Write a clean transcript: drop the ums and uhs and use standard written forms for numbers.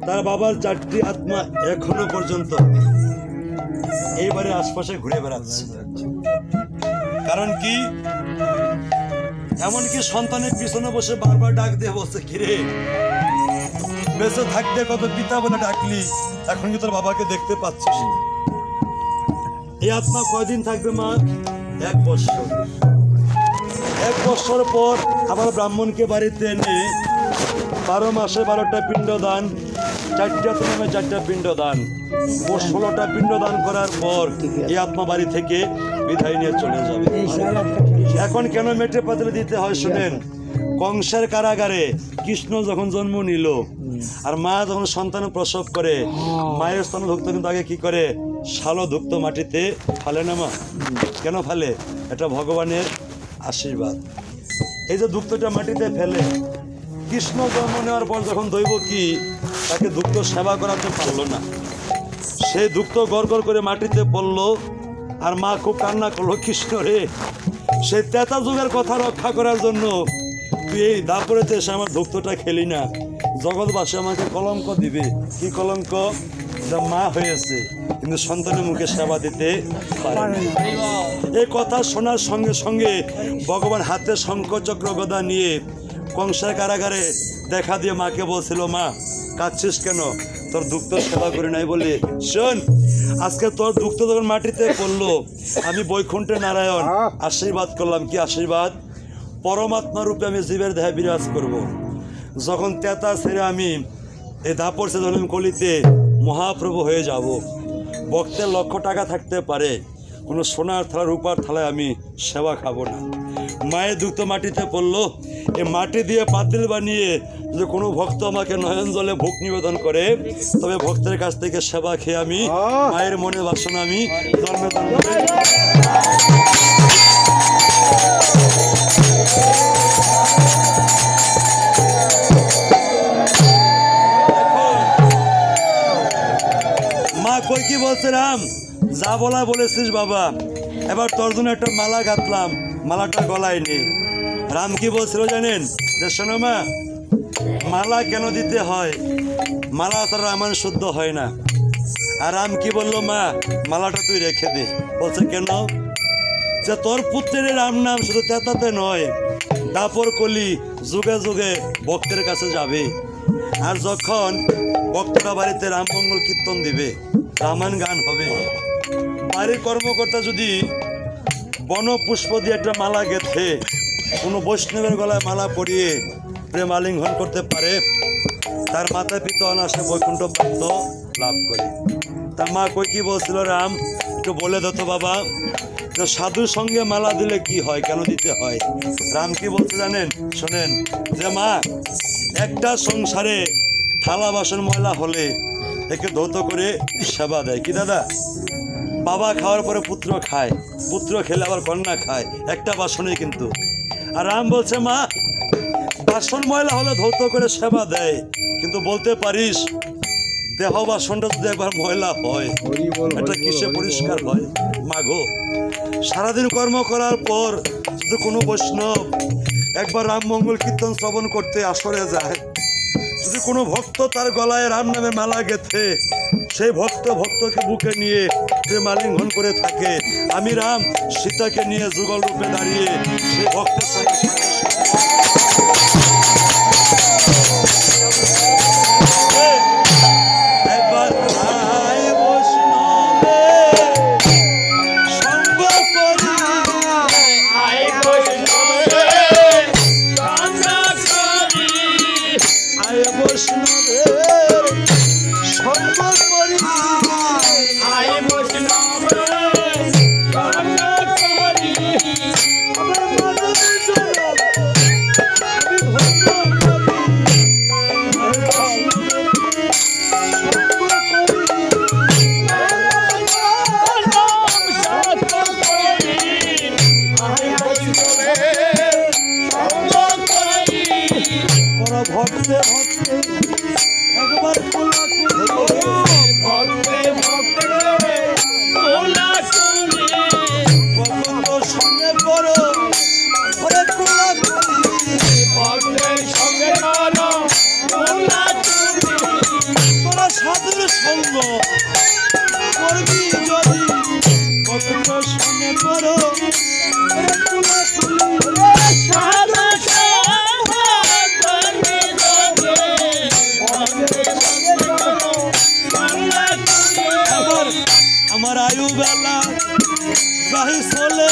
তার বাবার 4টি আত্মা এখনো পর্যন্ত এইবারে আশপাশে ঘুরে বেড়াচ্ছে। কারণ কি, এমনকি সন্তানের পিছনে বসে বারবার ডাক দিয়ে বলছে, কিরে বেঁচে থাকতে কত পিতা বলে ডাকলি, এখন কি তোর বাবাকে দেখতে পাচ্ছিস? এই আত্মা কয়দিন থাকবে মা? 1 বছর। 1 বছর পর আবার ব্রাহ্মণকে বাড়িতে এনে 12 মাসে 12টা পিণ্ডদান, 4টা নামে 4টা পিণ্ডদান, 16টা পিণ্ডদান করার পর এই আত্মা বাড়ি থেকে বিদায় নিয়ে চলে যাবে। এখন কেন মেটে পাতলে দিতে হয় শুনেন। কংসের কারাগারে কৃষ্ণ যখন জন্ম নিল আর মা যখন সন্তান প্রসব করে, মায়ের স্তনভুক্ত কিন্তু আগে কি করে, শালধুক্ত মাটিতে ফালে না মা? কেন ফালে? এটা ভগবানের আশীর্বাদ। এই যে দুগ্ধটা মাটিতে ফেলে, কৃষ্ণ জন্ম নেওয়ার পর যখন দৈবকী তাকে দুগ্ধ সেবা করাতে পারলো না, সেই দুগ্ধ গড় গড় করে মাটিতে পড়লো আর মা খুব কান্না করলো, কৃষ্ণ রে, সেই তেতা যুগের কথা রক্ষা করার জন্য তুই এই দাপড়েতে এসে আমার দুগ্ধটা খেলি না, জগৎবাসী আমাকে কলঙ্ক দিবে। কি কলঙ্ক? যা মা হয়েছে কিন্তু সন্তানের মুখে সেবা দিতে পারে না। এই কথা শোনার সঙ্গে সঙ্গে ভগবান হাতে শঙ্খ চক্র গদা নিয়ে কংসের কারাগারে দেখা দিয়ে মাকে বলছিল, মা কাঁদছিস কেন? তোর দুগ্ধ সেবা করি নাই বলে। শোন, আজকে তোর দুগ্ধ যখন মাটিতে পড়লো, আমি বৈকুণ্ঠে নারায়ণ আশীর্বাদ করলাম। কি আশীর্বাদ? পরমাত্মা রূপে আমি জীবের দেহে বিরাজ করব। যখন তেতা ছেড়ে আমি এই দাপর সে ধরলাম কলিতে মহাপ্রভু হয়ে যাব। ভক্তের লক্ষ টাকা থাকতে পারে, কোনো সোনার থালা রূপার থালায় আমি সেবা খাবো না। মায়ের দুগ্ধ মাটিতে পড়লো, এ মাটি দিয়ে পাতিল বানিয়ে যদি কোনো ভক্ত আমাকে নয়ন জলে ভোগ নিবেদন করে, তবে ভক্তের কাছ থেকে সেবা খেয়ে আমি মায়ের মনে বাসনা আমি জন্মে জন্মে মা কই কি বলছে, রাম যা বলা বলেছিস বাবা, এবার তোর জন্য একটা মালা গাঁথলাম, মালাটা গলায় নেই। রাম কি বলছিল জানেন? যে শোনো মা, মালা কেন দিতে হয়? মালা তার রামায়ণ শুদ্ধ হয় না। আর রাম কি বললো, মা মালাটা তুই রেখে দে। বলছে কেন? যে তোর পুত্রের রাম নাম শুধু তেতাতে নয়, দাপর কলি যুগে যুগে ভক্তের কাছে যাবে। আর যখন ভক্তরা বাড়িতে রামমঙ্গল কীর্তন দিবে, রামায়ণ গান হবে, বাড়ির কর্মকর্তা যদি বন পুষ্প দিয়ে একটা মালা গেঁথে কোনো বৈষ্ণবের গলায় মালা পরিয়ে প্রেম আলিঙ্গন করতে পারে, তার মাতা পিতা অনাসে বৈকুণ্ঠ প্রাপ্ত লাভ করে। তা মা কই কি বলছিল, রাম একটু বলে দত বাবা, তো সাধুর সঙ্গে মালা দিলে কি হয়, কেন দিতে হয়? রাম কি বলছে জানেন? শোনেন, যে মা একটা সংসারে থালা বাসন ময়লা হলে একে ধৌত করে সেবা দেয়। কি দাদা? বাবা খাওয়ার পরে পুত্র খায়, পুত্র খেলে আবার কন্যা খায়, একটা বাসনেই কিন্তু। আর রাম বলছে, মা বাসন ময়লা হলে ধৌত করে সেবা দেয়, কিন্তু বলতে পারিস দেহ বাসনটা যদি একবার ময়লা হয়, এটা কিসে পরিষ্কার হয়? মাগো, সারাদিন কর্ম করার পর যদি কোনো বৈষ্ণব একবার রাম মঙ্গল কীর্তন শ্রবণ করতে আসরে যায়, যদি কোনো ভক্ত তার গলায় রাম নামে মালা গেঁথে সেই ভক্তকে বুকে নিয়ে প্রেম আলিঙ্গন করে থাকে, আমি রাম সীতাকে নিয়ে যুগল রূপে দাঁড়িয়ে সেই ভক্তের সঙ্গে একবার ভক্তে ভক্তে সাধুর সঙ্গ করবি যদি কত শুনে করো সাধু সঙ্গ করবি আমার আয়ু বেলা যাই চলে